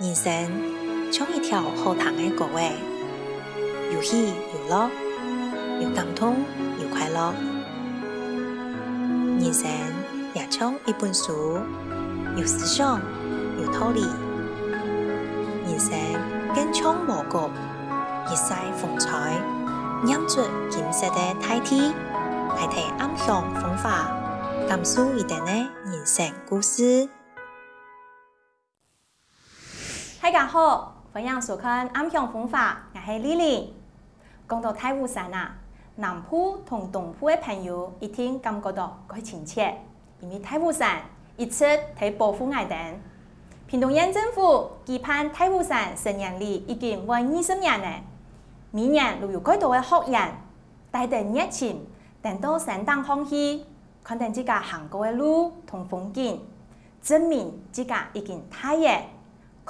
人生像一条好长的路诶，有喜有乐，有感动有快乐。人生也像一本书，有思想有道理。人生更像蘑菇，一晒风采，染出金色的大地，来替暗香风华，感受一段的人生故事。大家好，欢迎收看《暗香风华》，我是丽丽。讲到太湖山啊，南埔同东埔的朋友一定感觉到更亲切，因为太湖山一直在保护我哋。屏東縣政府舉辦太湖山10年里已經為20年了，每年都有許多的學員帶着熱情，等到山頂看去，看到自家行過的路同風景，證明自家已經太熱。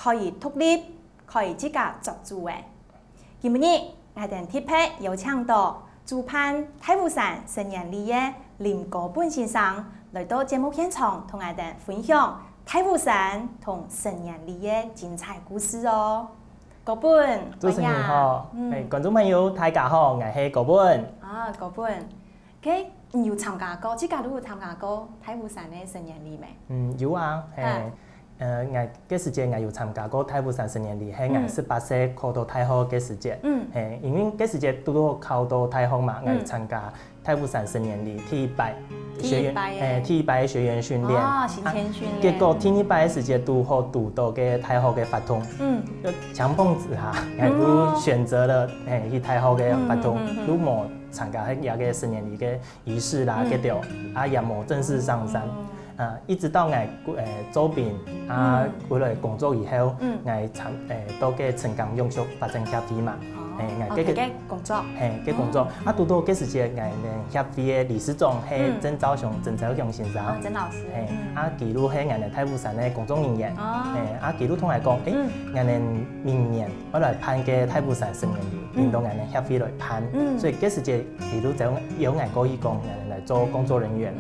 可以獨立，可以自家作主嘅。今日我哋特別邀請到主辦太湖山10年里嘅林國本先生來到節目現場，同我哋分享太湖山同10年里嘅精彩故事哦。國本，主持人好，觀眾朋友大家好，我係國本。啊，國本，你有參加過？自家都有參加過太湖山嘅10年里未？有啊，我嗰時節我有參加過太湖山10年里，係我18歲考到大學嘅時節。因為嗰時節都考到大學嘛，我參加太湖山10年里第一擺學員，第一擺學員訓練。哦，先天訓練。結果第二擺嘅時節都好讀到嘅大學嘅法通。強碰之下，我都選擇了去大學嘅法通，都冇參加迄個10年里嘅儀式啦，嗰條也冇正式上山。一直到我做兵回來工作以後，我到嘅成功永續發展協會嘛，嘅工作，嘅工作，讀到嗰時節我協會嘅理事長係曾兆雄先生，曾老師，記錄係我太湖山嘅工作人員，記錄同我講，我明年我來辦嘅太湖山10年里，令到我協會來辦，所以嗰時節記錄就有我可以講我來做工作人員，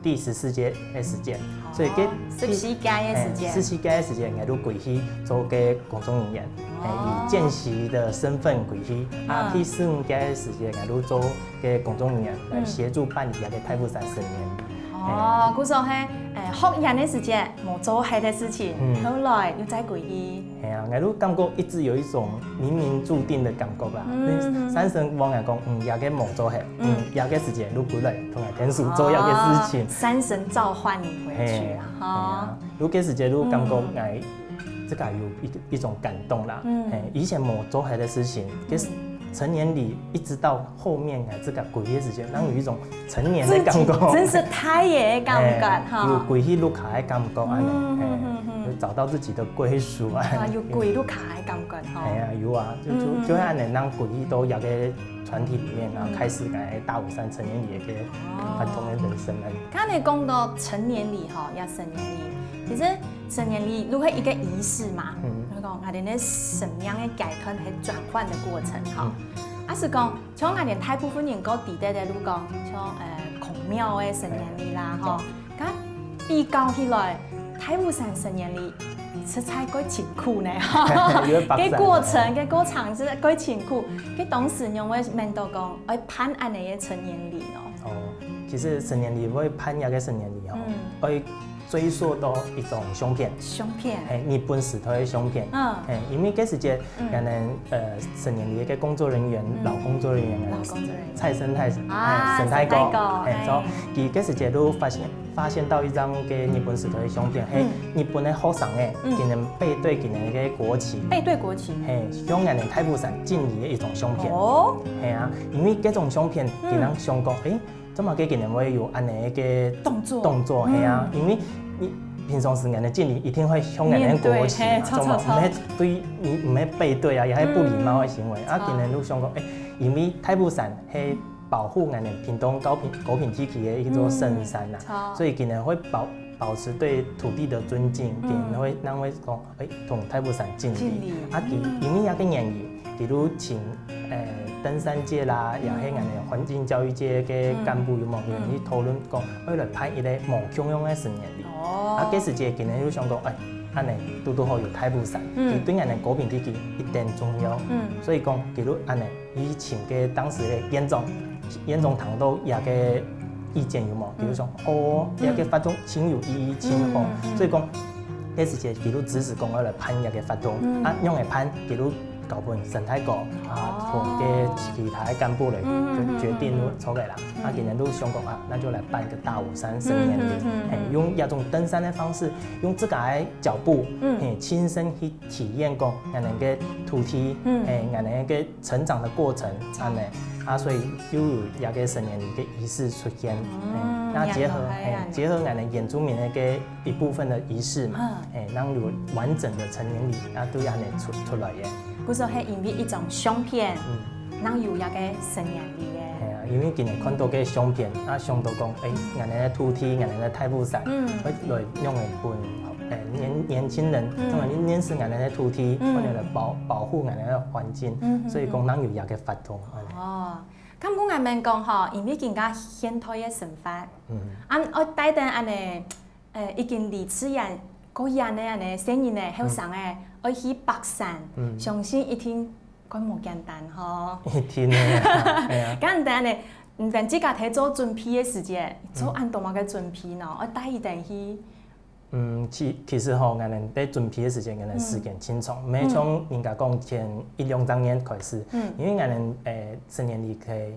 第14屆嘅時節，所以14屆嘅時節，我都歸去做嘅工作人員，以見習的身份歸去。第15屆嘅時節，我都做嘅工作人員來協助辦理嘅太湖山10年里。哦，佢說係學人嘅時節冇做係嘅事情，後來又再歸去。係啊，我都感覺一直有一種冥冥注定的感覺啦。山神往我講，有嘅冇做係，有嘅時節都過來同我天數做有嘅事情。山神召喚你回去啊！有嘅時節都感覺我這個有一種感動啦。以前冇做係嘅事情，成年里一直到後面這個歸去時間，讓有一種成年的感覺，真是太爺感覺哈！有歸去路卡的感覺，找到自己的歸屬啊！有歸路卡的感覺哈！係啊，有啊，就係能讓歸去到有個團體裡面，然後開始大湖山成年里嘅不同的人生啊！剛才你講到成年里哈，要10年里，其實10年里如果一個儀式嘛。講我哋呢生命嘅改變係轉換嘅過程，哈。是講像我哋大部分人講地底嘅路講，像孔廟嘅10年里啦，哈。咁比較起來，太湖山10年里實在幾辛苦呢，哈。嘅過程嘅過程是幾辛苦，佢當時因為面到講，要辦安尼嘅成年里咯。其實10年里會辦一個10年里，會追溯到一種相片，日本時代嘅相片，因為嗰時節，可能10年里嘅工作人員，老工作人員蔡生態生態哥，所以嗰時節都發現到一張嘅日本時代嘅相片，係日本嘅學生嘅，佢哋背對佢哋嘅國旗，向人哋太湖山敬禮嘅一種相片，係啊，因為嗰種相片，佢哋想講，怎麼佢哋會有安尼嘅動作，係啊，因為你平常時人嘅敬禮一定會向人哋國旗，唔係對，唔係背對啊，也係不禮貌嘅行為。佢哋都想講，因為太湖山係保護人哋屏東高屏地區嘅一座聖山啊，所以佢哋會保持對土地的尊敬，佢哋會講，同太湖山敬禮。因為有個原因。比如請登山界啦，又係人哋環境教育界嘅幹部有冇人去討論講，為了辦一個無窮樣嘅10年里。嗰時節佢哋都想講，安尼拄好有太武伞，伊对咱的国民地区一定重要。所以讲，比如安尼，以前嘅当时嘅严总堂都也嘅意见有冇？比如说也嘅发动亲有异议亲好，所以讲，迄时节比如指示讲要来判也嘅发动，用来判比如。搞本生态局同嘅其他的干部来决定出来啦。今年都想讲那就来办个大武山神年礼，用那种登山的方式，用自家的脚步，亲身去体验讲俺们嘅土地，俺们嘅成长的过程，安尼所以又有那个神年礼嘅仪式出现，那结合俺们原住民的一部分的仪式嘛，让有完整的成年礼都安尼出来嘅。嗰時候係因為一種相片，能有一個神年禮嘅。係啊，因為今日看到嘅相片，想到講，俺哋嘅土地，俺哋嘅太武山，會來用嚟本年輕人，用嚟認識俺哋嘅土地，用嚟保護俺哋嘅環境，所以講能有一個發動。咁講俺們講嗬，因為更加現代嘅生活，我帶定安尼，已經離開人嗰人咧，安尼新人咧，後生嘅。我去北山，相信一天佢冇簡單嗬。一天咧，係啊。簡單咧，唔但自家睇做準備嘅時節，做按多麼嘅準備呢？我帶一定去。其實吼，我哋喺準備嘅時間，我哋時間輕鬆，唔係從人家講前1-2年開始，因為我哋神年禮係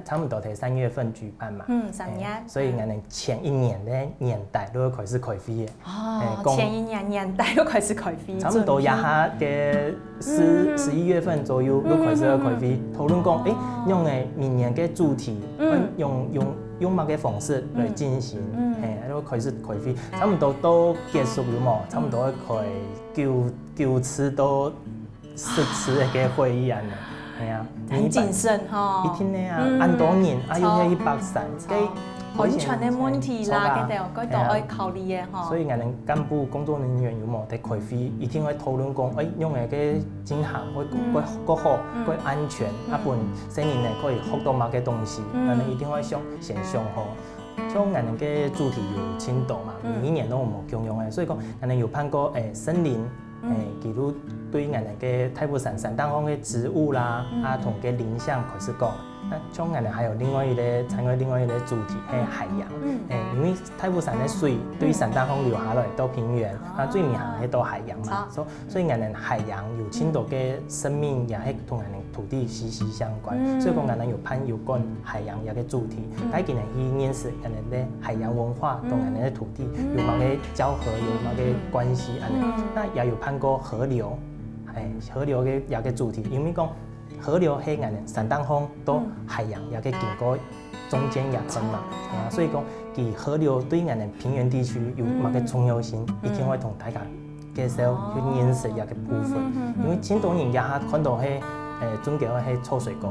差不多係3月份舉辦嘛，3月，所以我哋前一年嘅年代都開始開飛嘅。前一年代都開始開飛。差不多也下嘅11月份左右都開始開飛，討論講，用嘅明年嘅主題，用乜嘅方式來進行，都開始開飛，差唔多都結束了嘛，差唔多開9次到10次嘅會議啊，係啊，很謹慎嗬。一天咧按多年，又係100山，安全嘅問題啦，嗰度要考慮嘅嗬。所以我哋幹部工作人員有冇喺開飛，一定會討論講，用嘅嘅進行會好，會安全，本新年咧可以學到乜嘅東西，我哋一定會先想好。像我哋嘅主題有青島嘛，每一年都有唔共用嘅，所以講我哋有辦過森林，譬如對我哋嘅太武山山頂方嘅植物啦，同嘅林相開始講。像我哋還有另外一個主題係海洋，因為太武山嘅水對山頂方流下來到平原，最面行係到海洋嘛，所以我哋海洋有青島嘅生命也係同我哋土地息息相關，所以講我哋有辦有關海洋一個主題，帶佢哋去認識我哋嘅海洋文化同我哋嘅土地有乜嘅交合，有乜嘅關係，那也有辦過河流，河流嘅一個主題，因為講。河流係我哋山頂方到海洋也可以經過中間也分嘛，所以講其河流對我哋平原地區有乜嘅重要性，一定會同大家介紹去認識一個部分，因為青島人也下看到係總叫係臭水溝，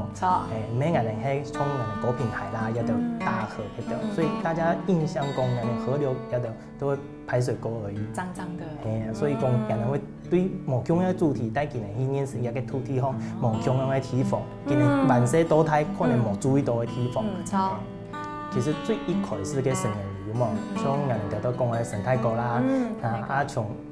每個人係從我哋果坪海啦一條大河嗰度，所以大家印象講我哋河流一條都會排水溝而已，髒髒的，所以講人哋會。對無共樣嘅主題，帶佢哋去認識一個土地方無共樣嘅地方，佢哋萬世多態可能冇注意到嘅地方。其實最一開始嘅神年禮嘛，像我哋都講嘅生態局啦，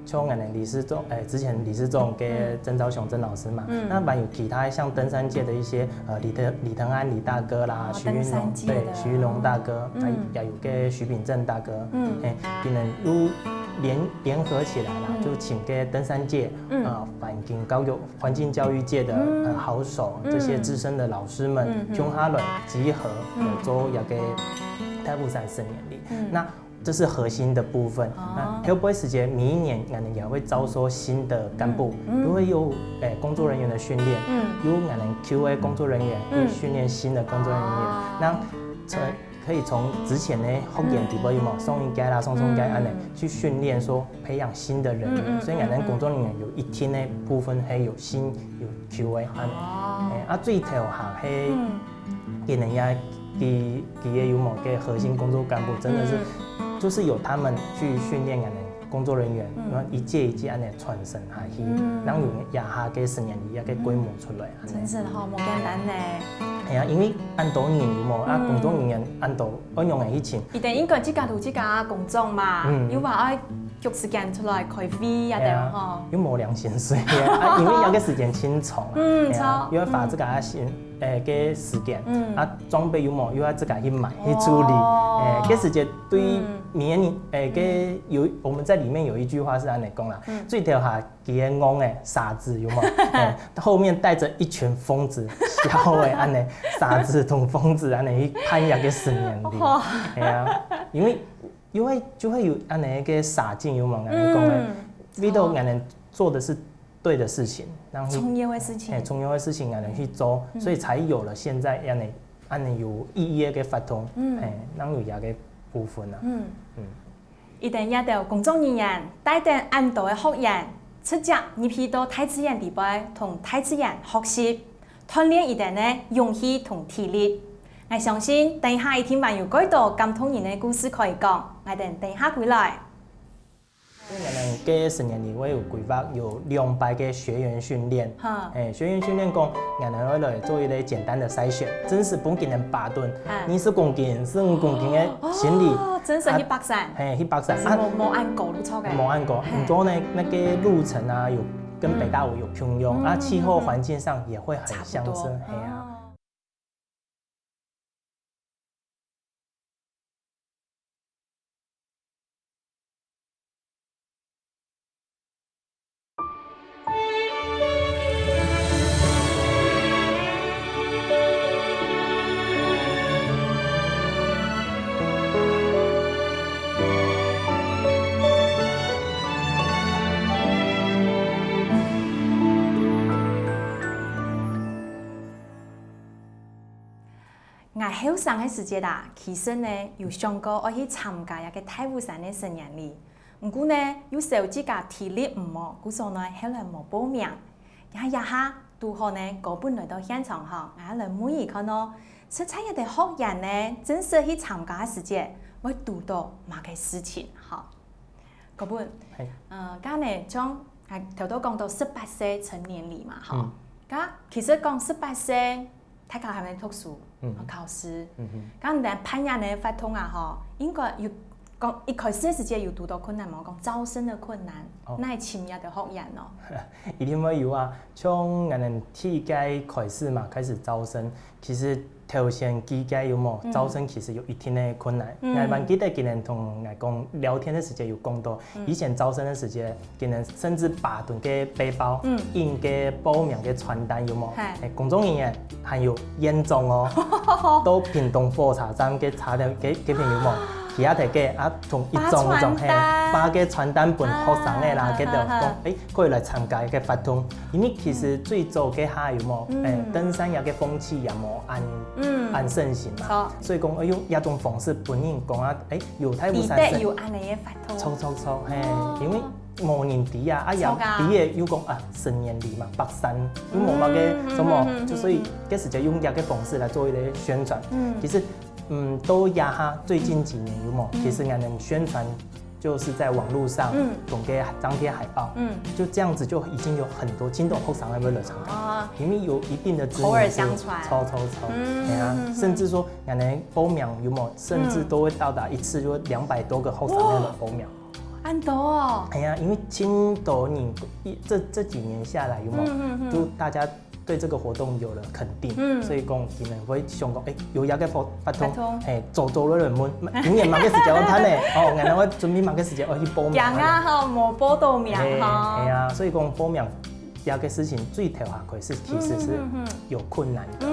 像我哋理事長之前理事長嘅曾昭雄曾老師嘛，那還有其他像登山界的一些李騰安李大哥啦，徐雲龍大哥，也有個徐秉正大哥，佢哋都聯合起來啦，就請個登山界環境教育界的好手，這些資深的老師們，共下來集合做一個太武山神年禮。那這是核心的部分。後輩時節，每一年我們也會招收新的幹部，都會有工作人員的訓練，有我們 QA 工作人員會訓練新的工作人員，那可以從之前的學員底部有冇送一屆啦、送屆安尼去訓練，說培養新的人員，所以我們工作人員有一天的部分係有新有 QA 安尼，最頭行係給人家佢嘅有某個核心工作幹部，真的是就是由他們去訓練我們工作人員，然後一屆一屆安尼傳承下去，讓有也下嘅神年禮嘅規模出來。真是好冇簡單呢。係啊，因為按多年有冇工作人員按到按用嘅以前，一定應該自家同自家工作嘛，要話愛约时间出来开会啊，对吼。有无良薪水啊，因为要个时间轻松啊，又要把这个先个时间装备有无又要自己去买去处理，个时间对明年个有我们在里面有一句话是安尼讲啦，最条下几个戆的傻子有无？后面带着一群疯子，小的安尼傻子同疯子安尼去攀那个10年里，因为就会有安尼个傻劲有无？安尼讲的，你都安尼做的是对的事情，然后重要的事情，重要的事情安尼去做，所以才有了现在安尼有意义的发通，然后有遐个部分啊。一定也要工作人员带领安度的学员，直接入去到大自然里边，同大自然学习，锻炼一定的勇气同体力。我相信等一下一天还有更多感动人的故事可以讲，我哋等一下回来。我们给10年里我有规划有200个学员训练，学员训练讲，我们来做一个简单的筛选，真实本斤人8吨，20公斤、15公斤的行李，真实100山，100山，冇按过路错嘅，冇按过，不过呢那个路程啊有跟北大武有平庸，气候环境上也会很相似，我后生的时节啦，其實呢有想過我去參加一個太湖山的10年禮，不過呢有時候自己體力唔好，故所呢後來冇報名。一下拄好呢，嗰本來到現場學，我來每一看咯，實在有啲學員呢，真係去參加嘅時節，會讀到某個事情嚇。嗰本家呢將頭都講到18歲成年禮嘛嚇，家其實講18歲。大家還沒讀書，考試，咁但攀岩嘅發通啊，嗬，應該要講一開始嘅時間要讀到困難嘛，講招生嘅困難，那係潛入嘅學人咯。一定會有啊，從我哋第一屆開始嘛，開始招生，其實頭先幾屆有冇招生，其實有一定嘅困難。我還記得今年同我講聊天嘅時間有講到，以前招生嘅時間，今年甚至8噸嘅背包，印嘅報名嘅傳單有冇？工作人員還有嚴重哦，到屏東火車站嘅查掉幾片有冇？其他提嘅從一種把個傳單本學生嘅啦，佢就講可以來參加嘅發通，因為其實最早嘅下有冇登山有嘅風氣也冇按盛行嘛，所以講用一種方式本人講有太湖山有安尼嘅發通，錯，因為冇人知啊，有啲嘢要講10年禮嘛，北山有冇乜嘅什麼，就所以嗰時就用一個方式來做一個宣傳，其實。都壓下最近幾年有冇？其實我們宣傳就是在網絡上，總給張貼海報，就這樣子就已經有很多青島學生來參加，因為有一定的知名度，口耳相傳，甚至說我們報名有冇？甚至都會到達一次就200多個學生來報名。很多哦。因為青島人這幾年下來有冇？就大家。對這個活動有了肯定，所以講佢們會想講，有一個發通，做了人們，永遠某個時間我睇咧，我哋會準備某個時間我去報名。人啊，冇報到名啊，所以講報名有個事情最頭下佢是其實是有困難的，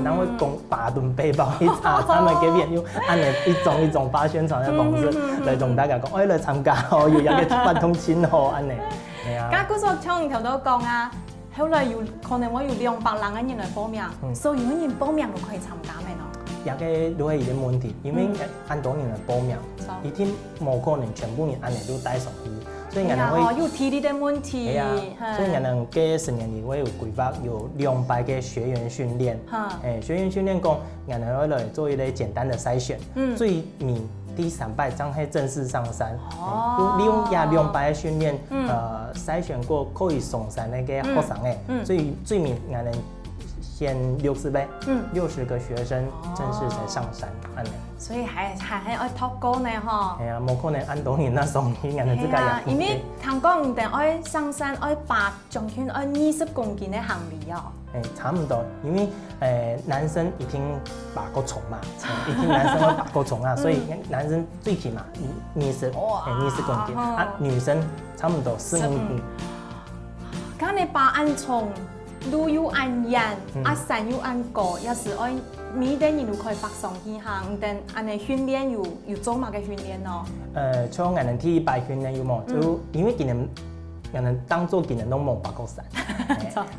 然後講8噸背包去查，他們嗰邊用按一種發宣傳的方式來同大家講，來參加有一個發通簽號安尼。家嗰個像頭都講啊。後來可能我有200人來報名，所以有人報名就可以參加咩咯？也個都係一個問題，因為按多人來報名，一定冇可能全部人按嚟都帶上去，所以我哋會有體力的問題。所以我哋嘅10年裡我有規劃有200個學員訓練，學員訓練講我哋會來做一個簡單的篩選，最明第3擺將係正式上山，利用200個訓練，篩選過可以上山那個學生嘅，最明我哋限60位，60个学生正式才上山，安尼。所以还要托高呢吼。系啊，冇可能按当年那送去，安尼自家也。因为听讲唔定要上山要拔将近要20公斤的行李哦。差不多，因为男生一定拔过重嘛，一定男生会拔过重啊，所以男生最起码20公斤啊，女生差不多15公斤。咁你拔按重，路又按严，山又按高，要是爱每个人都可以北上去行，但安尼训练有做乜嘅训练咯？像我哋第100训练有冇？就因为今年我哋当做今年都冇爬过山，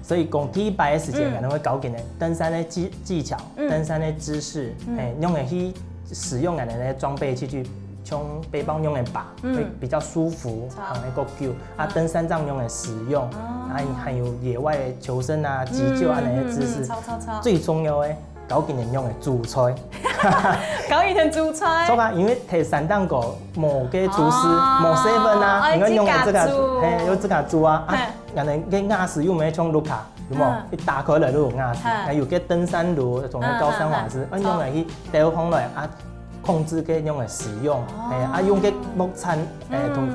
所以讲第100嘅时间，我哋会教今年登山的技巧、登山的知识，用嚟去使用我哋嘅装备器具。像背包用来拔，会比较舒服，能够救啊。登山杖用来使用，还有野外求生啊、急救啊那些知识。最重要的，搞今年用来煮菜。搞一天煮菜。做啊，因为摕山蛋糕冇给厨师冇7啊，因为用来这个，有这个煮啊，人哋嘅瓦斯又没像卢卡，有冇？一打开来都有瓦斯，还有个登山炉，种个高山瓦斯，用来去调风来啊。控制嘅用嚟使用，用嘅木炭，同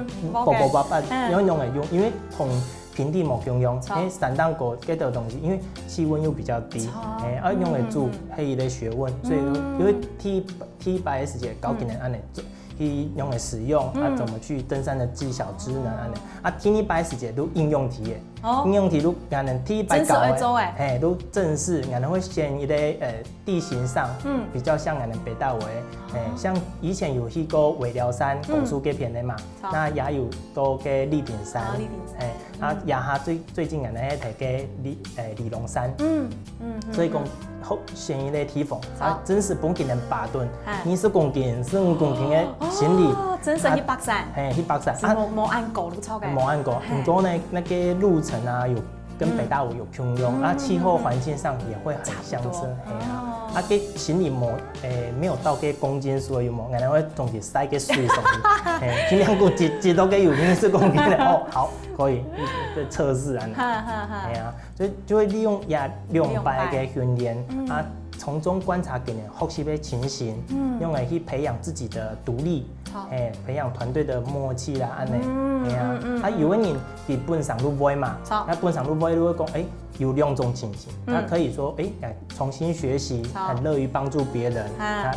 用嚟用，因为同平地冇共用，山蛋糕嗰条东西，因为气温又比较低，用嚟煮系嘅学问，所以因为 T100嘅时间搞几年安尼。去用来使用怎么去登山的技巧职能安尼T100时间都应用题嘅，应用题都可能T100搞嘅，都正式，可能会先一个地形上，比较像可能北大围，像以前有去过尾寮山、拱树嗰片的嘛，那也有到嘅立顶山，也下最近可能喺睇嘅李龙山，所以讲好先一个提防，真是本给人8吨，20公斤、15公斤嘅。行李真是去北山，去北山啊，冇按过路超嘅，冇按过。不过呢，那个路程啊，有跟北大武有共用，气候环境上也会很相似。给行李没有到个公斤数有冇，可能会总是塞个水上去，尽量几多个有20公斤的哦，好可以测试啊。所以就会利用200个训练啊。从中观察给人学习的情形，用来去培养自己的独立，培养团队的默契啦，安尼，有的人基本上都会嘛，那本上都会讲，有2种情形，他可以说，重新学习，很乐于帮助别人，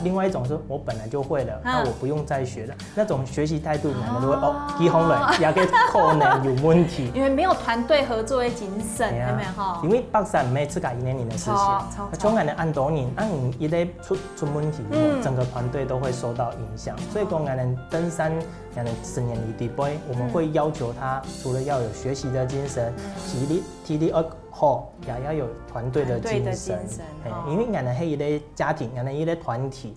另外一种是我本来就会了，那我不用再学了，那种学习态度，人们都会基本了，也个可能有问题，因为没有团队合作的精神，对没哈？因为北山没自家1年的事情，从可能按多年，你一旦出问题，整个团队都会受到影响。所以讲，可能登山，可能10年里底，我们会要求他除了要有学习的精神，体力好，也要有团队的精神。因为可能是一个家庭，可能一个团体，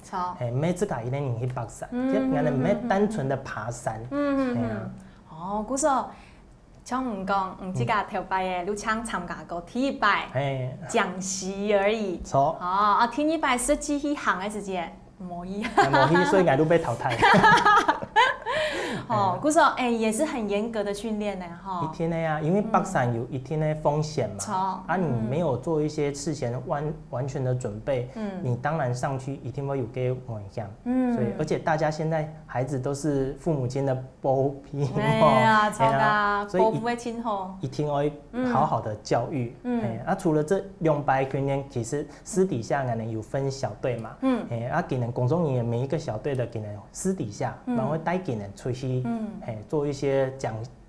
没自家1年去北山，可能没单纯的爬山。古说。像唔讲，自家头摆嘅，你想参加过T100讲习而已。错。T100实际去行嘅时间，冇去。冇去，所以我都被淘汰。古说，也是很严格的训练呢，哈。一天的呀，因为北山有一天的风险嘛，你没有做一些事前完全的准备，你当然上去一定会有个危险，所以而且大家现在孩子都是父母亲的保庇，所以保护会亲吼，一定会好好的教育，除了这200训练，其实私底下可能有分小队嘛，给人工作人员每一个小队的给人私底下，然后会带给人出去。做一些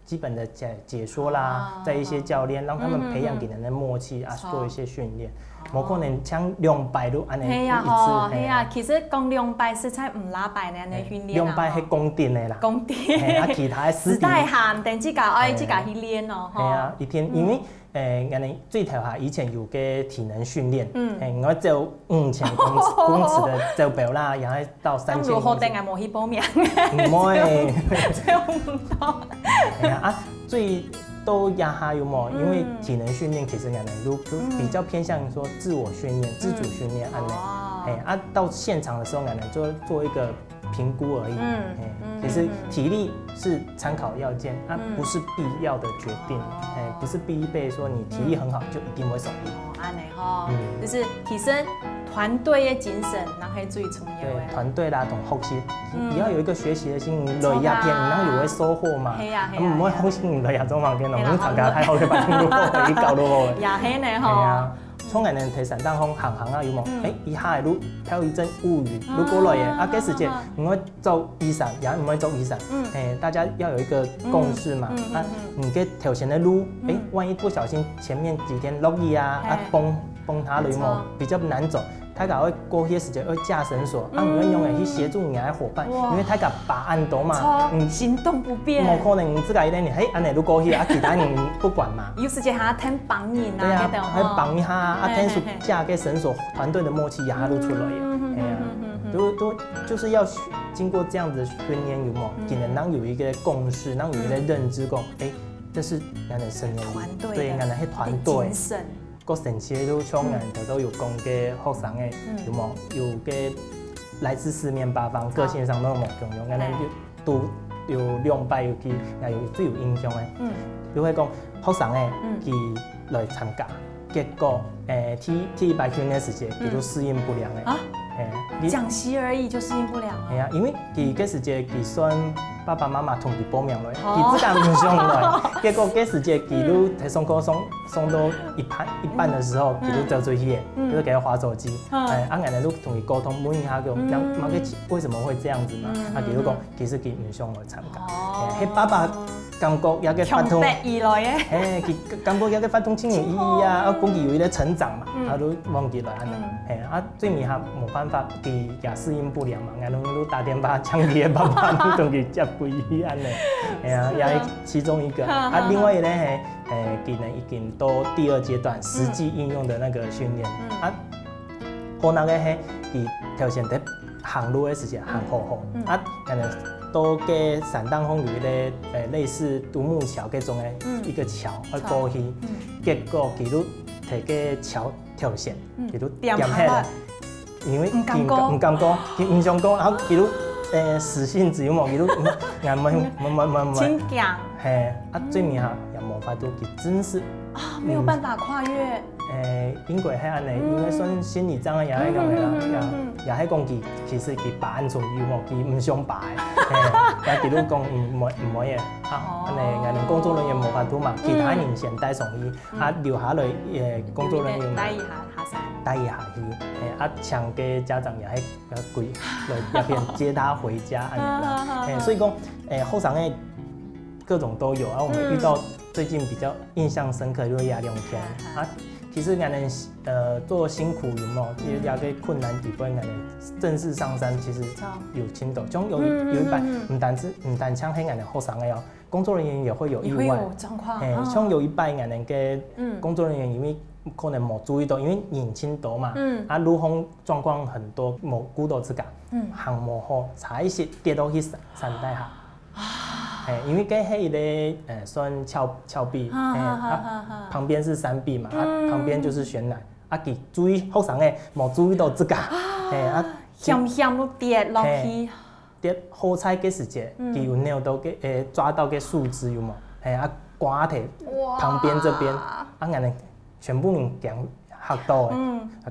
基本的解说啦，在一些教练让他们培养给人的默契做一些训练。冇可能像200都安尼一次。其实讲200是在唔拉摆那样训练200是公定的啦。公定。其他的时代限定自家去练咯。一天因为人哋最头下以前有个体能训练，我走5000公尺的走表啦，然后到3000公尺。咁如何定係冇去報名？唔會，走唔到。最都压下有冇？因为体能训练其实人哋都比较偏向说自我训练、自主训练安尼。到现场的时候，人哋做一个评估而已。其实体力是参考要件，不是必要的决定。不是必备说你体力很好就一定会胜利。哈，就是提升团队的精神，然后最重要的。对，团队啦，同学习，也要有一个学习的心，累一片，然后有会收获嘛。系啊，唔好放心累亚中房间咯，你参加太好嘅，把听落去搞落去。也系呢吼。从个人提散当风行行啊，有冇？一下路飘一阵乌云，如果来嘅，啊，这时间唔会做雨伞，也唔会做雨伞。大家要有一个共识嘛。啊，你嘅条线的路，万一不小心前面几天落雨啊，崩塌了有冇？比较难走。他甲会过些时间会架绳索，啊，唔用诶去协助你的伙伴，因为他甲把按倒嘛，行动不便，冇可能自家一个人，安尼如过去啊，其他人不管嘛。有时间还要听帮人啊，对啊，还帮一下啊，听说架个绳索，团队的默契也还都出来耶，哎呀，都就是要经过这样子的训练，有冇？给人能有一个共识，能有一个认知，讲，这是俺的成员，对，俺的团队。个城市都像人都有讲嘅学生嘅，有冇有嘅来自四面八方，个性上都冇共用，咱都有两摆有去，也有最有印象嘅。就会讲学生嘅，佢来参加，结果第一摆训练时间，佢都适应不良嘅。讲习而已就适应不良啊。系啊，因为佢嗰时节佢算爸爸妈妈同佢报名来，佢自家唔上来，结果嗰时节佢都提送课送到一半的时候，佢都走出去，就是给他滑手机，俺哋都同佢沟通，问一下佢，妈个为什么会这样子嘛？佢都讲其实佢唔上来参加，迄爸爸感觉也个发通，佢感觉也个发通青年意义啊，啊，讲佢有一个成长嘛，他都忘记了安尼，最尾下冇办法，佢也适应不良嘛，俺都打电话抢佢嘅爸爸，同佢接归去安尼，也係其中一个，另外一个咧技能已经到第二阶段实际应用的那个训练，可能个佢条线在行路的时间行好，可能都给散当风有一个类似独木桥嗰种的一个桥去过去，结果佢都摕个桥条线，佢都掂起来，因为唔敢讲，佢唔想讲，然后佢都死性子有冇？佢都硬唔真强，最尾下也冇法度，佢真是没有办法跨越。因为係安尼，因为算心理障碍也係咁嘅啦，也係講佢其實佢把安全有冇，佢唔想把嘅，也佢都講唔可以，安尼人哋工作人員冇法度嘛，其他人先帶上去，留下來工作人員帶一下去，搶嘅家長也係跪來入邊接他回家安尼啦，所以講後生嘅各種都有，我們遇到最近比較印象深刻就是亞龍天其實俺們做辛苦有冇？其實也個困難地方，俺們正式上山其實有傾到，像有一班唔單槍喺俺們後生嘅哦，工作人員也會有意外，像有一班俺們嘅工作人員因為可能冇注意到，因為年輕多嘛，路況狀況很多，冇顧到自家，行冇好，差一些跌到去山底下。因为跟黑的算峭壁，旁边是山壁嘛，旁边就是悬崖，佢注意後生嘅冇注意到自家，險都跌落去，跌好彩嘅時節，佢有瞄到嘅抓到嘅樹枝有冇？刮起旁邊這邊，俺哋全部人嚇到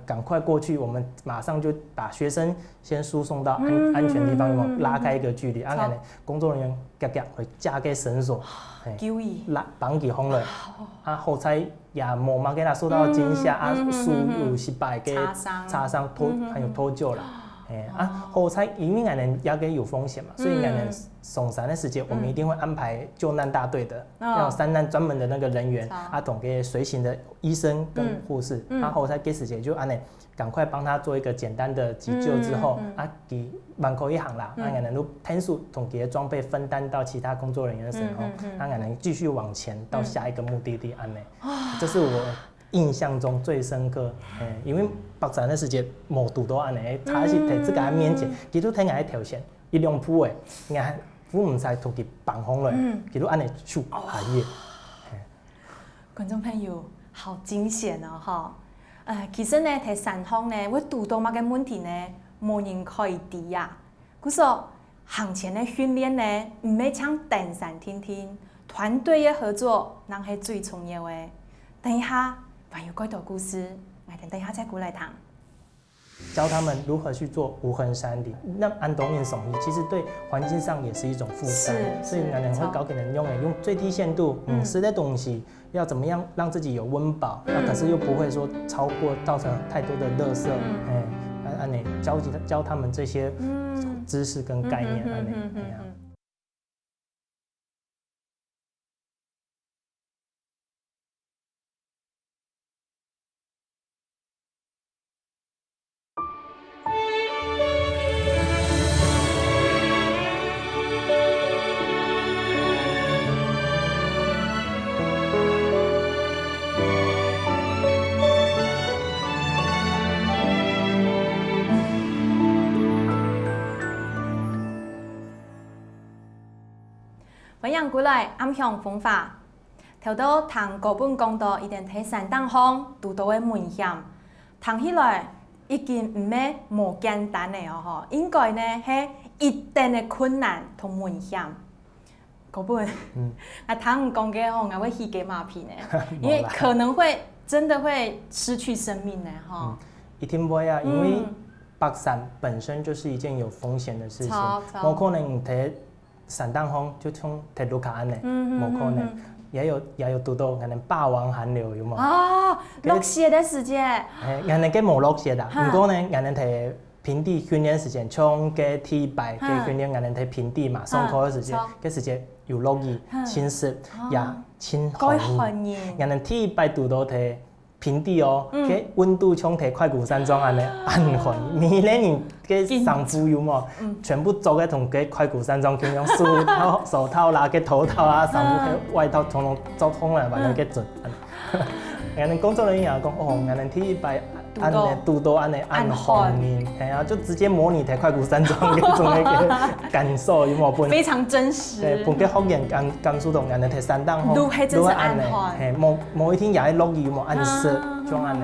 趕快過去，我們馬上就把學生先輸送到安全地方，拉開一個距離。俺哋工作人員夾去架個繩索，拉綁佢放落。好彩也冇乜給他受到驚嚇，樹有失敗嘅擦傷，還有脫臼啦。好彩因為俺哋也個有風險嘛，所以俺哋上山的時間，我們一定會安排救難大隊的，要有山難專門的那個人員，同個隨行的醫生跟護士，好彩個時間就按呢，趕快幫他做一個簡單的急救之後，佢門口一行啦，俺哋都天數同佢的裝備分擔到其他工作人員的時候，俺哋繼續往前到下一個目的地按呢，這是我印象中最深刻，因為北山的時間冇拄到安尼，他是喺自家面前，佢都睇眼條線，一兩鋪誒，眼府唔使同佢綁好來，佢都安尼咻下嘢。觀眾朋友，好驚險哦！哈，其實呢喺山上呢，我拄到乜嘅問題呢，冇人可以知呀。佢說行前嘅訓練呢，唔係像登山天天，團隊嘅合作，那係最重要嘅。等一下。還有幾多故事，等一下再过来谈。教他们如何去做无痕山林，那安东印手艺其实对环境上也是一种负担，所以男人会搞给人用最低限度吃的东西，要怎么样让自己有温饱，那可是又不会说超过造成太多的垃圾，教他们这些知识跟概念，欢迎过来暗乡风化。头到谈高本讲到，一定睇山顶方拄到的危险，谈起来已经唔係無簡單嘅哦，應該呢係一定的困難同危險。高本，談講嘅吼，我會起給馬屁呢，因為可能會真的會失去生命呢，哈。一定會啊，因為爬山本身就是一件有風險的事情，冇可能睇山頂方就從睇路卡安呢，冇可能。也有讀到可能霸王寒流有冇？哦，落雪的時節。人哋嘅冇落雪啦，不過呢，人哋睇平地訓練時間，從嘅梯拜嘅訓練，人哋睇平地嘛，上課嘅時間，嘅時間有落雨、清濕也清寒。人哋梯拜讀到睇平地哦，嘅溫度從睇快古山莊安尼暗寒，你咧你嘅衫褲有冇？全部做嘅同嘅快古山莊咁樣，手套啦、嘅頭套啊、衫褲嘅外套統統做通嚟，完了嘅準。人哋工作人員也講，哦，人哋梯拜安尼讀到安尼暗寒呢，係啊，就直接模擬睇快古山莊嘅種嘅感受有冇？非常真實。對，本嘅學員感受到人哋睇山頂都係真係暗寒。係某一天也係落雨有冇暗濕，種安尼。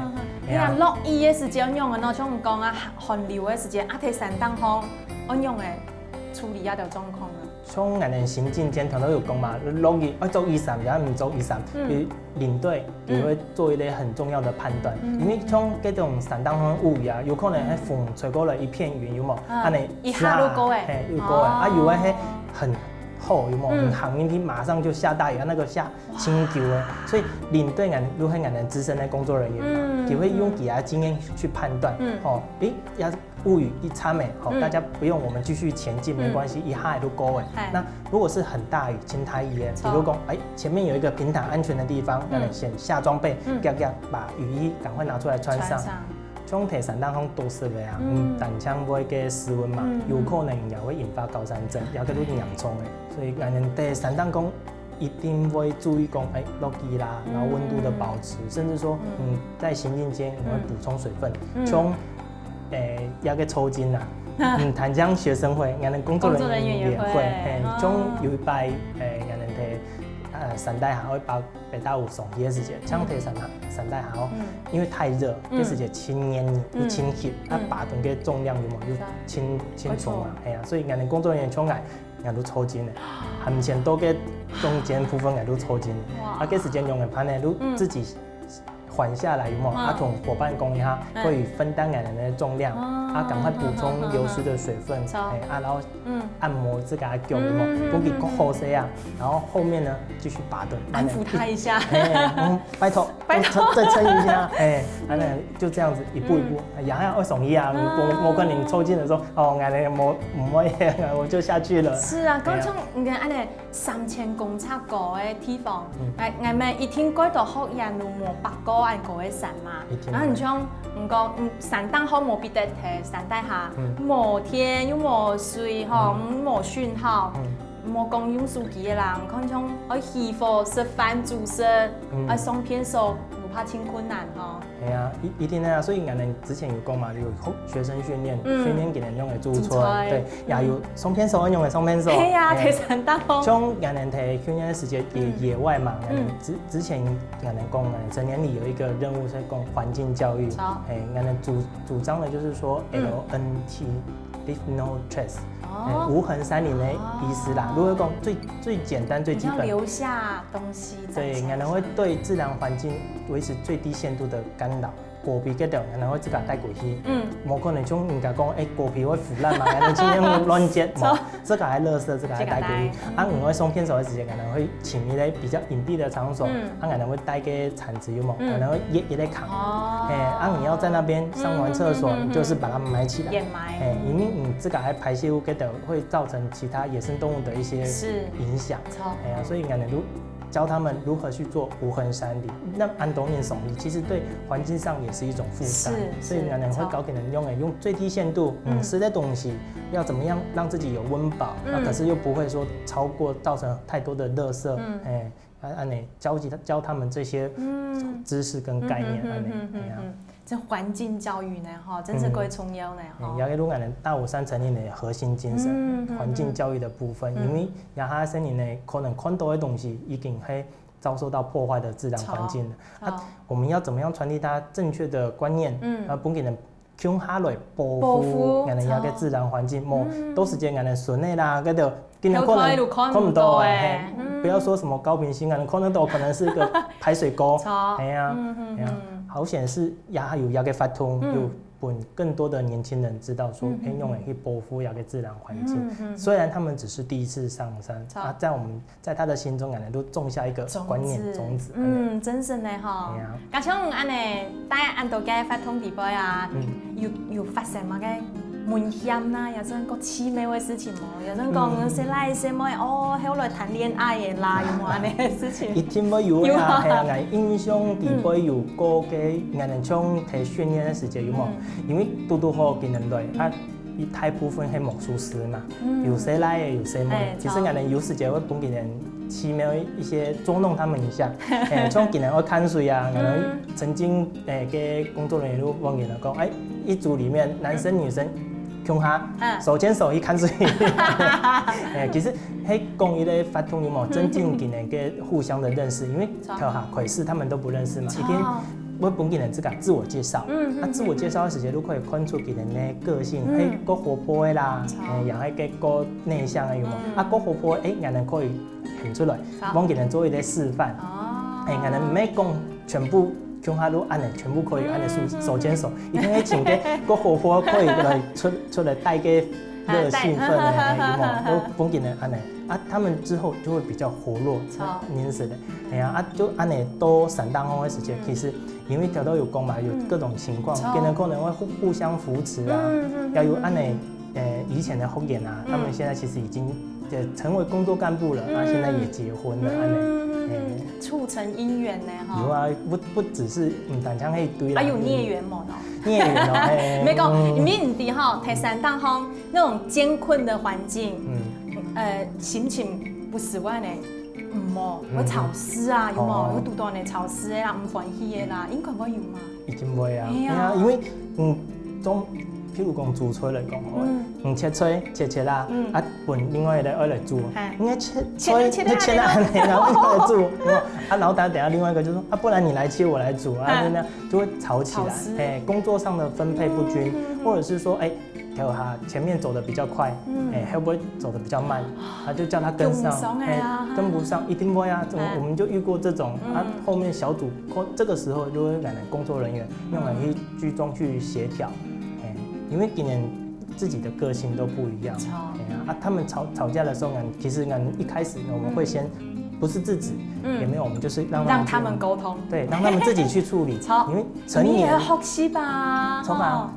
你話落雨嘅時節，用嘅喏，像唔講啊寒流嘅時節，睇山頂方，按用嘅處理一條狀況啊。從人哋行進間頭都有講嘛，落雨要做雨傘，也唔做雨傘，領隊也會做一啲很重要的判斷，因為從嗰種山頂方霧呀，有可能係風吹過來一片雲有冇？安尼一下就過誒，又過誒，啊有誒係很厚有冇？航運天馬上就下大雨，那個下清球誒，所以領隊人如果係人哋資深的工作人員嘛，就會用其他經驗去判斷，哦，誒要霧雨一差沒，好，大家不用，我們繼續前進，沒關係，一下都過誒。那如果是很大雨，青苔雨，比如講，前面有一個平坦安全的地方，讓你先下裝備，把雨衣趕快拿出來穿上。從睇山頂方都是嘅啊，彈槍會嘅室溫嘛，有可能也會引發高山症，也個都嚴重嘅。所以人哋山頂公一定會注意講，落雨啦，然後溫度的保持，甚至說，在行進間我會補充水分，從一個抽筋啦，彈槍學生會，人哋工作人員也會，從有一擺人哋睇山底下會把北大武送嘅時節，像睇山底下哦，因為太熱，嘅時節清黏又清血，把ton嘅重量有冇又清重啊，係啊，所以人哋工作人員從來人都抽筋嘅，含前多嘅中間部分人都抽筋，嘅時間用嘅盤呢都自己緩下來有冇？同夥伴講一下，可以分擔人哋嘅重量，趕快補充流失的水分，然後按摩這個腳有冇？不給後勢啊，然後後面呢繼續把頓，安撫他一下，拜託，再撐一下，就這樣子一步一步，然後2送1啊，我跟你抽筋的時候，哦，我唔可以，我就下去了。是啊，講從你看安尼3000公尺高嘅地方，我們一天過到學人有冇白過安高嘅山嘛？然後你像唔講山頂好冇必得睇，山底下冇天又冇水吼，冇訊號，冇公用手機嘅人，可能愛起火食飯煮食，愛送片數，唔怕真困難吼。係啊，一定啊，所以人哋之前有講嘛，有學生訓練給人用嚟駐村，對，也有送片數用嚟送片數。係啊，睇山頂方。像人哋睇訓練時間野外嘛，之前人哋講成年裡有一個任務是講環境教育，人哋主張的就是說 LNT。Leave no trace，無痕山林的意思啦。如果講最簡單、最基本，留下東西。對，可能會對自然環境維持最低限度的干擾。果皮结掉，然后自家带过去，无可能像人家讲，果皮会腐烂嘛，然后今天乱接，自家还垃圾，自家还带过去。我会送片手的时间，可能会请一个比较隐蔽的场所，可能会带给铲子有冇，可能会也在扛。你要在那边上完厕所，你就是把它埋起来，掩埋。因为你自家还排泄物结掉，会造成其他野生动物的一些影响。所以可能教他们如何去做无痕山林，那安东尼松林其实对环境上也是一种负担，所以可能会搞给人用最低限度吃的东西，要怎么样让自己有温饱，可是又不会说超过造成太多的垃圾，教他们这些知识跟概念，这环境教育呢，真是最重要呢。也是我们大武山森林的核心精神，环境教育的部分。因为亚哈森林呢，可能看到的东西已经会遭受到破坏的自然环境了。我们要怎么样传递它正确的观念？不给人用下来保护我们亚个自然环境，都是件我们顺的啦，嗰度今年可能看不到哎。不要说什么高频性啊，看得到可能是一个排水沟，好险是有个发通，有本更多的年轻人知道说，用来去保护个自然环境。虽然他们只是第一次上山，在他的心中可能都种下一个观念种子。真是呢哈。加像安尼，带按到个发通地步啊，有发生嘛个？危险啦，有阵个凄美的事情冇，有阵讲谁来谁冇后来谈恋爱的啦，有冇安尼的事情？一定要有啊，我印象地杯有过嘅，我们像提训练的时间有冇？因为拄好今年来大部分系魔术师嘛，有谁来的有谁冇。其实我们有时间会帮别人奇妙一些捉弄他们一下，像今年会看水啊，可能曾经给工作人员都问人讲，一组里面男生女生。穷下手牵手去看水，其实迄讲伊咧发通有冇增进今年嘅互相的认识，因为跳下可是他们都不认识嘛，一天我本给人自个自我介绍，自我介绍的时间都可以看出给人的个性，个活泼的啦，也系个内向的有冇，个活泼人人可以显出来，帮给人做一个示范，人人唔咩讲全部。像他都按的全部可以按的手牵手，一定会请个活泼可以来出来带个热兴奋的，都帮给人按的他们之后就会比较活络，黏死的，就按的多散当风的时间，其实因为条都有讲嘛，有各种情况，给人可能会互相扶持啊，要有按的以前的红颜啊，他们现在其实已经成为工作干部了，现在也结婚了，按的。促成姻缘呢，哈。有啊，不只是单枪一堆啦。有孽缘冇呢？孽缘哦，没讲，因为你哋哈，台山当方那种艰困的环境，心情不是话呢，有潮湿啊，有冇？有拄到呢潮湿的啦，唔欢喜的啦，应该会有嘛？已经会啊，因为譬如讲煮菜来讲，切菜切啦，本另外一个爱来煮，应该切啦，然后另外来煮，然后等下另外一个就说不然你来切我来煮那样就会吵起来，工作上的分配不均，或者是说跳下前面走的比较快，会不会走的比较慢，就叫他跟上，跟不上一定会啊，我们就遇过这种，后面小组这个时候就会让工作人员用来去居中去协调。因为今年自己的个性都不一样，他们吵架的时候呢，其实呢一开始呢我们会先不是制止，也没有，我们就是让他们沟通，对，让他们自己去处理，因为成年你也要学习吧，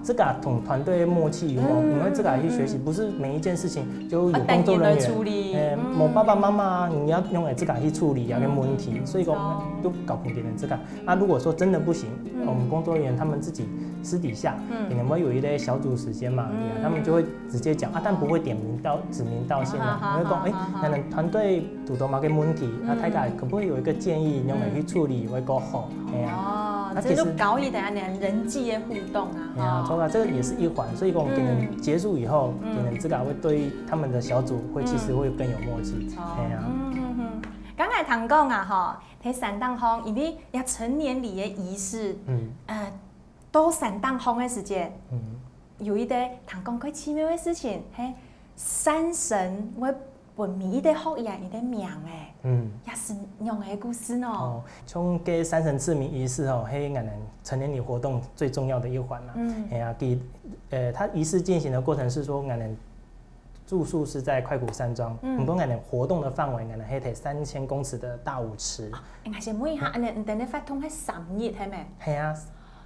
这个同团队默契有冇？因为这个去学习，不是每一件事情就有工作人员，某爸爸妈妈你要用来这个去处理个问题，所以讲都搞不定这个。如果说真的不行，我们工作人员他们自己私底下，可能会有一类小组时间嘛，他们就会直接讲但不会指名道姓啊，会讲可能团队拄到某个问题，大家可不可以有一个建议用来去处理会更好？这就搞一点人际的互动啊。错啊，这个也是一环，所以讲可能结束以后，可能这个会对他们的小组会其实会更有默契。刚才谈讲啊，喺山当风，因为也成年礼的仪式，都山当风的时间，有一个谈讲quite奇妙的事情，山神会本名一个学人一个名诶，也是用的故事呢。哦，像给三神赐名仪式哦，嘿，俺们成年礼活动最重要的一环嘛。哎呀，它仪式进行的过程是说，俺们住宿是在快谷山庄，不过俺们活动的范围，俺们迄个3000公尺的大舞池。我先问一下，安尼等你发通迄3日系咪？系啊。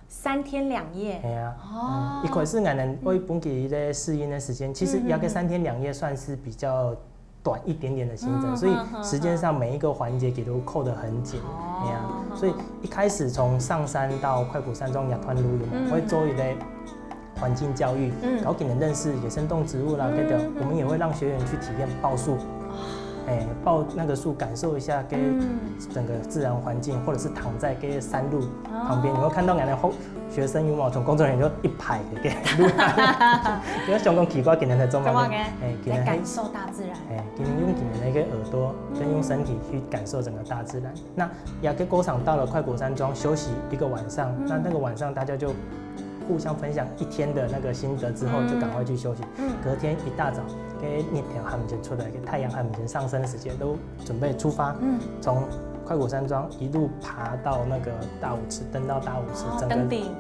3天2夜。系啊。一开始俺们为本期的适应的时间，其实要个3天2夜算是比较短一点点的行程，所以时间上每一个环节给都扣得很紧。哎呀，所以一开始从上山到快谷山庄野团路会做一类环境教育，搞给人认识野生动植物啦，对的，我们也会让学员去体验抱树。抱那个树，感受一下给整个自然环境，或者是躺在给山路旁边，你会看到俺的学生有冇从工作人员就一排的给路，因为上讲奇怪，今年在做嘛？来感受大自然。今年用今年的一个耳朵跟用身体去感受整个大自然。那雅各沟场到了快谷山庄休息1个晚上，那个晚上大家就互相分享1天的那个心得之后，就赶快去休息。隔天一大早，给日条还没前出来，给太阳还没前上升的时间，都准备出发。从快谷山庄一路爬到那个大舞池，登到大舞池，整个登顶。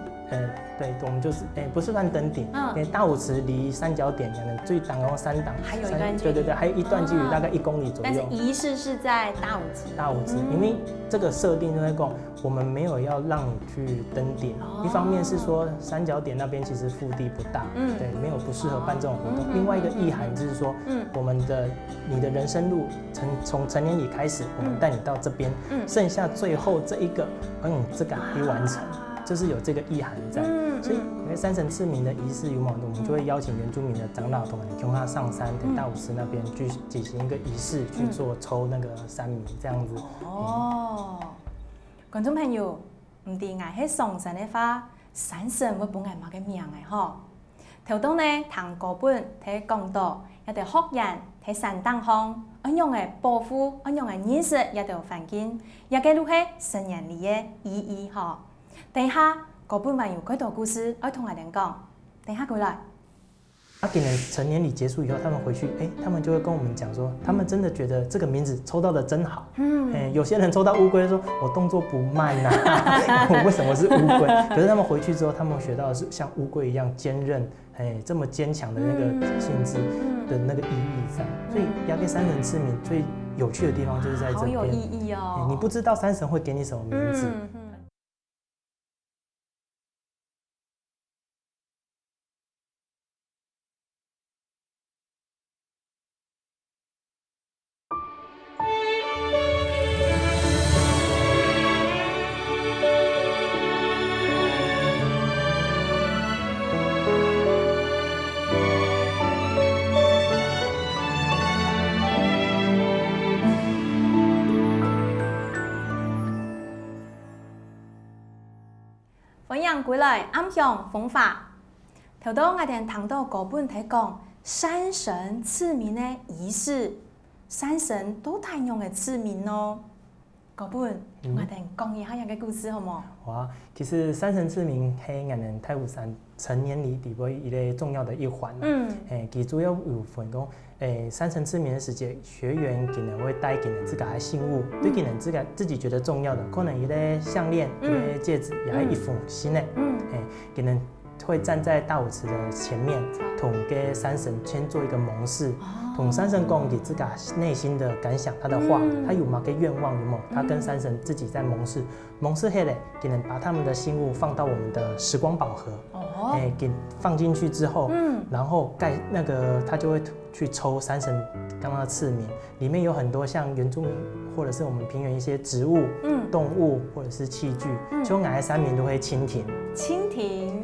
对，我们就是不是算登顶，因为大舞池离三角点可能最挡然后3档，还有一段距离。对，还有一段距离，大概1公里左右。但是仪式是在大舞池。大舞池，因为这个设定就会讲，我们没有要让你去登顶。一方面是说三角点那边其实腹地不大，对，没有不适合办这种活动。另外一个意涵就是说，你的人生路从成年礼开始，我们带你到这边，剩下最后这一个，这个可以完成。就是有这个意涵在，所以因为三神赐名的仪式有嘛，我们就会邀请原住民的长老同跟他上山，在大舞池那边去进行一个仪式，去做抽那个山名这样子。观众朋友，唔知我喺上山的话，山神会本来冇个名嘅吼。头当呢，唐高本睇讲到，一条学人喺山顶上，安样嘅保护，安样嘅认识一条环境，也记录喺成年礼嘅意义吼。等一下，高本还有几段故事要同我哋讲。等一下过来。今年成年礼结束以后，他们回去，他们就会跟我们讲说，他们真的觉得这个名字抽到的真好。有些人抽到乌龟说，我动作不慢呐，我为什么是乌龟？可是他们回去之后，他们学到的是像乌龟一样坚韧，这么坚强的那个性质的那个意义在。所以雅给山神赐名最有趣的地方就是在这边，好有意义哦。你不知道山神会给你什么名字。分享过来暗向方法。头到我哋谈到高本睇讲山神赐名的仪式，山神都太用嘅赐名咯。高本，我哋讲一下一个故事好冇？好啊，其实山神赐名喺我们太武山成年礼里边一个重要的一环啦。其主要有分讲，山神赐名的时节，学员可能会带给人自家的信物，对给人自己觉得重要的，可能一个项链、一个戒指，也系一封信诶。给人会站在大舞池的前面，同跟山神先做一个盟誓，同山神讲给自家内心的感想，他的话，他有吗？个愿望有冇？他跟山神自己在盟誓，盟誓后嘞，给人把他们的信物放到我们的时光宝盒，给放进去之后，然后盖那个他就会去抽山神刚刚的赐名，里面有很多像原住民或者是我们平原一些植物、动物或者是器具，就哪些山民都会蜻蜓。蜻蜓，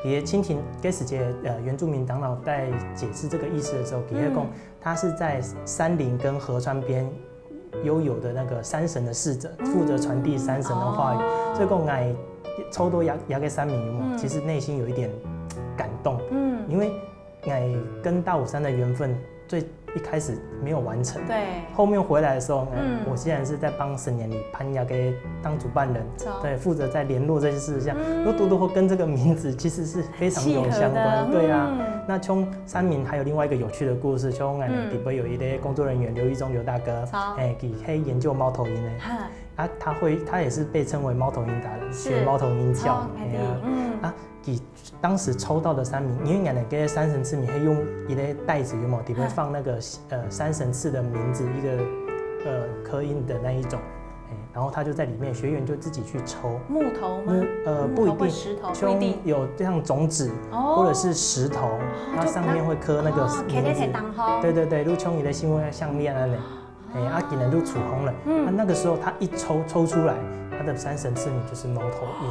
也蜻蜓给时节原住民长老在解释这个意思的时候，给讲他是在山林跟河川边悠有的那个山神的侍者，负责传递山神的话语，所以讲我抽多牙给山民，其实内心有一点感动，因为我跟大武山的缘分最一开始没有完成，对，后面回来的时候，我现在是在帮神年里潘雅给当主办人，对，负责在联络这些事项，多多跟这个名字其实是非常有相关，对啊，那像三明还有另外一个有趣的故事，像俺们底部有一个工作人员刘一中刘大哥，他研究猫头鹰呢，啊，他也是被称为猫头鹰达人，学猫头鹰叫，当时抽到的三明，因为俺们给山神赐名，会用一个袋子有没有？里面放那个山神赐的名字，一个刻印的那一种。然后他就在里面，学员就自己去抽木头吗？不一定，石头不一定，有像种子或者是石头，它上面会刻那个名字。对对对，入冲你的新闻项链啊嘞，给人入楚红了。那个时候他一抽出来，他的山神赐名就是猫头鹰。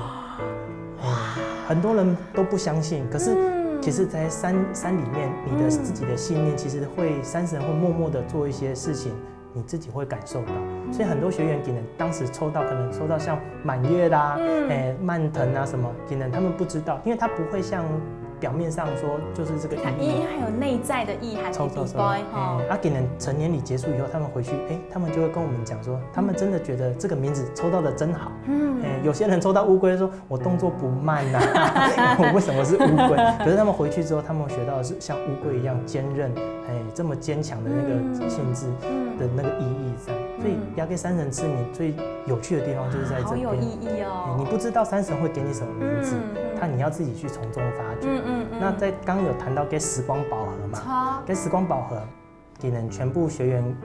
很多人都不相信，可是其实，在山里面，你的自己的信念，其实山神会默默的做一些事情。你自己会感受到，所以很多学员可能当时可能抽到像满月啦、蔓藤啊什么，可能他们不知道，因为它不会像表面上说就是这个意义，它有内在的意涵。可能成年礼结束以后，他们回去，他们就会跟我们讲说，他们真的觉得这个名字抽到的真好。有些人抽到乌龟说，我动作不慢呐，我为什么是乌龟？可是他们回去之后，他们学到的是像乌龟一样坚韧，这么坚强的那个性质的那个意义在。所以要给山神赐名最有趣的地方就是在这边，好有意义哦。你不知道山神会给你什么名字，你要自己去从中发掘。那在刚有谈到给时光宝盒嘛，给时光宝盒，给人全部学员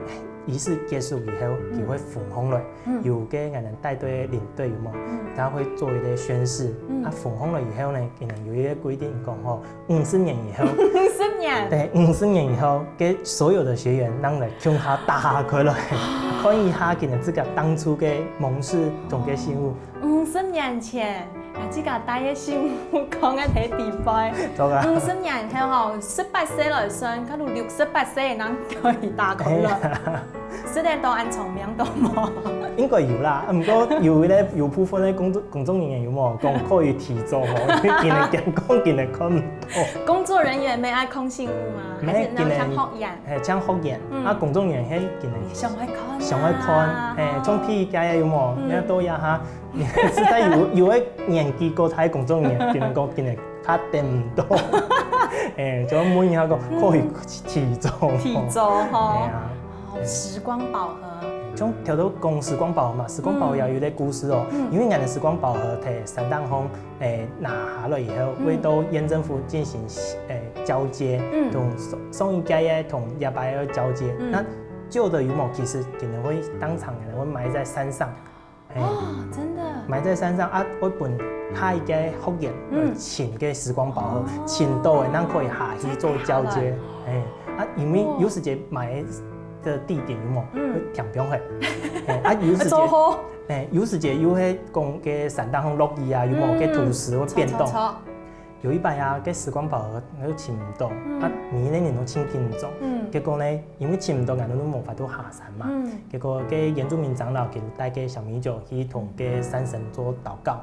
仪式结束以后，就会分封了，有给俺们带队领队有冇？他会做一个宣誓，分封了以后呢，给人有一个规定讲吼，50年以后，50年，对，50年以后，给所有的学员让来向下打开了，看一下给人这个当初的盟誓同嘅信物。50年前。这个大嘅信物讲嘅睇地位，50年後18歲來算，假如68歲人可以打開啦。雖然都按重名都冇，應該有啦，不過有部分嘅工作人員有冇講可以提早冇，見人講見人看唔到。工作人員咪愛看信物嘛，還是那像學員？像學員，工作人員係見人上愛看，上愛看，從屁家有冇？你都要下。實在有嘅年紀過太工作人員，見人講見人拍定唔到，就每下講可以提早。提早嗬，時光寶盒。像條到講時光寶盒嘛，時光寶盒也有啲故事哦。因為我哋時光寶盒喺山東風拿下來以後，會到縣政府進行交接，同送一家嘢同亞伯要交接。那舊的羽毛其實可能會當場可能會埋在山上。真的埋在山上啊！我本下一個學員請嘅時光寶盒，請到嘅咱可以下去做交接。因為有時節埋嘅地點有冇？田邊去。有時節有喺講嘅山東風落雨啊，有冇嘅土石會變動。有一擺啊，嘅時光寶盒我都請唔到，年都請唔到。結果呢，因為請唔到，俺都冇法度下山嘛。結果嘅原住民長老佢帶嘅小米酒去同嘅山神做禱告。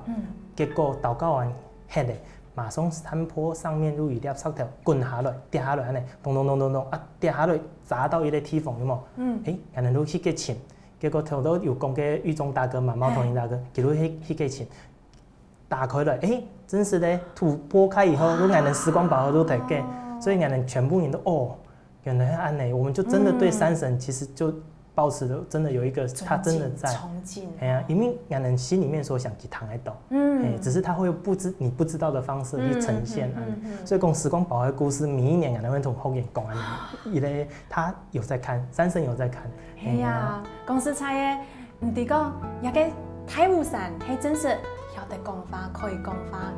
結果禱告完，嚇咧，馬上山坡上面有一粒石頭滾下來，跌下來安尼，咚咚咚咚咚，跌下來砸到一個鐵縫，有冇？俺都去嘅請，結果頭到有講嘅玉中大哥嘛，貓頭鷹大哥，佢都去嘅請。打開了，真是的，土撥開以後，我們時光寶盒都得給，所以我們全部人都原來安內，我們就真的對山神其實就抱持的真的有一個他真的在，崇敬，因為我們心裡面所想去躺在度，只是他會用你不知道的方式去呈現，所以講時光寶盒的故事，每一年我們會同學員講安內，因為他有在看，山神有在看，公司差嘅，唔係講也個太武山係真實。曉得講法，可以講法，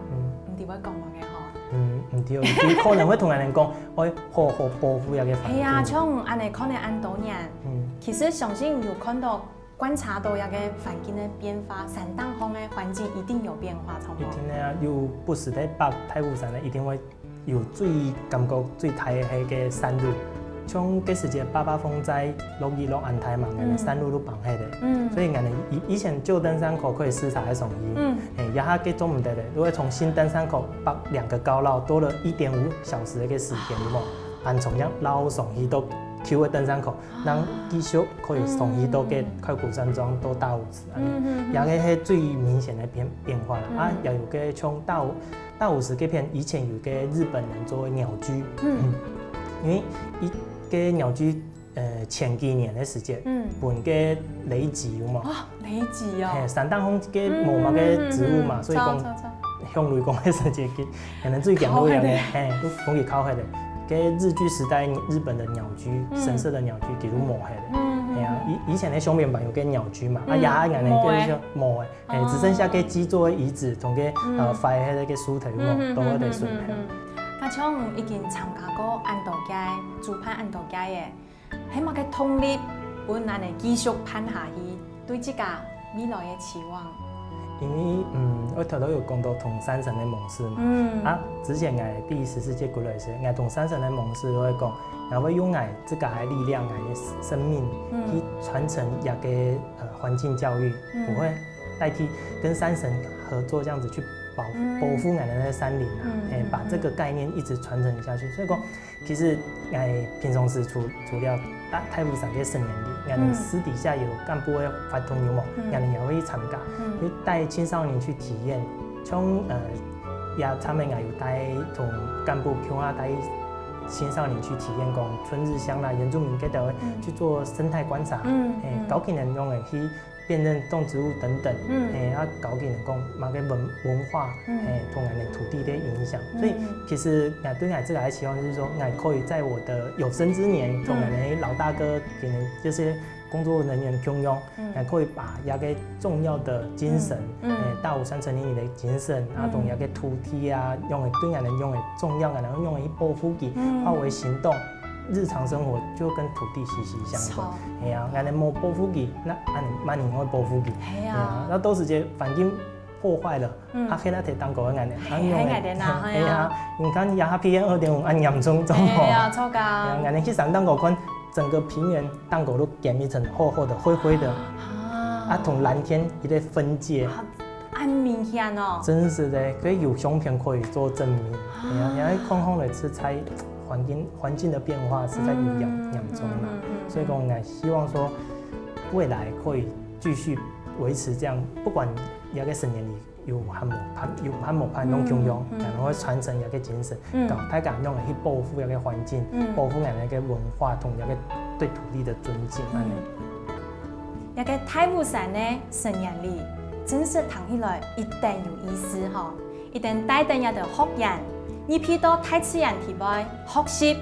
唔知會講乜嘅嗬。唔對，佢可能會同人哋講，我好好保護一個環境。係啊，像安尼可能按多年，其實相信有看到、觀察到一個環境嘅變化，山東風嘅環境一定有變化，差唔多。一定啊，有不時喺北太武山咧，一定會有最感覺最大嘅個山路。像嗰時節88風災落雨落安泰嘛，我哋山路都綁起嚟，所以我哋以前舊登山口可以視察喺上衣，而家嘅做唔得咧，如果從新登山口北2個高繞多了1.5小時嘅時間，有冇？按從樣繞上去到抽的登山口，咱继续可以从伊到给快古山庄到大武祠，也个是最明显的变化啦。啊，也有个从大武祠这边以前有个日本人作为鸟居，因为伊个鸟居前几年的时间，本个雷击有嘛？雷击哦，山当风个无嘛个植物嘛，所以讲向雷讲的时间，可能最强都有咧，都讲起考下咧。个日据时代日本的鸟居，神社的鸟居，其实磨下的，啊，以前的相片版有个鸟居嘛，啊，牙眼呢就是磨的，只剩下个基座的遗址，同个废迄个树头嘛，都喺度损害。阿昌已经参加过安道街、主攀安道街的，起码个动力，本咱的继续攀下去，对自家未来的期望。因为我头头有讲到同山神的盟誓嘛，啊，之前我第14届过来时，我同山神的盟誓我会讲，我会用我自家的力量、我的生命去传承一个环境教育，我会代替跟山神合作这样子去保护我们的山林啊，把这个概念一直传承下去。所以讲，其实我平常时除了太武山嘅成年礼，我们私底下有干部的活动有冇，我们也会参加，去带青少年去体验。像也他们也有带同干部带青少年去体验讲春日乡啦、原住民嗰度去做生态观察，搞起人用嘅去辨认动植物等等，搞起人讲嘛个文化，同我们土地的影响。所以其实我对我自己的期望就是说，我可以在我的有生之年，同我们老大哥给人这些工作人员共用，也可以把一个重要的精神，大武山成年礼的精神，啊，同一个土地啊，用的对我们用的重要，然后用的去保护它，化为行动。日常生活就跟土地息息相关，系啊，俺哋冇保护佢，那俺哋慢年会保护佢，系啊，那到时嘅环境破坏了，啊，喺那睇当狗嘅俺哋，系啊，你看亚PM2.5按严重状况，系啊，超高，俺哋去山当狗看，整个平原当狗都变一层厚厚的、灰灰的，啊，同蓝天一个分界，很明显哦，真是的，可以有相片可以做证明，系啊，然后空空的吃菜。环境的变化实在有严重了，所以讲我希望说未来可以继续维持这样，不管一个成年里有汉无攀拢共用，然后传承一个精神，搞大家用嚟去保护一个环境，保护人一个文化同一个对土地的尊敬。一个太武山的成年礼，真是谈起来一定有意思哈，一定带动一个学人。你去到大自然地外学习，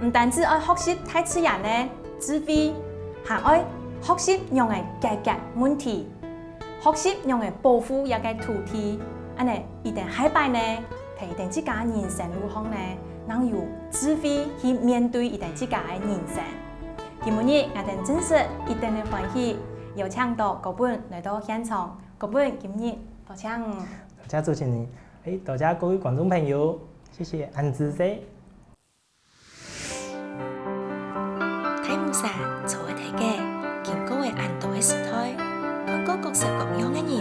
唔單止愛學習大自然嘅智慧，還愛學習用嚟解決問題，學習用嚟保護一個土地，安尼一定海擺呢，提一定自家人生路向呢，能有智慧去面對一定自家嘅人生。今日我哋真是一定嘅歡喜，有請到各本來到現場，各本今日多請。多謝主持人。大家各位观众朋友，谢谢安之姐。太武山作為大家經過嘅安道嘅時代，看過各式各樣嘅人，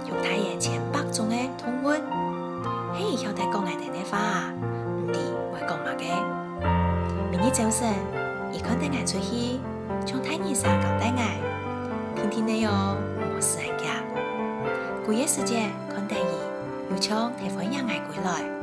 用太爺千百種嘅動物，嘿，曉得講我哋嘅話，唔知會講乜嘅。明日早晨，而看得我出去，從太武山講得我，天天你有冇事人家，過夜時間看得伊。有槍提款讓我歸來。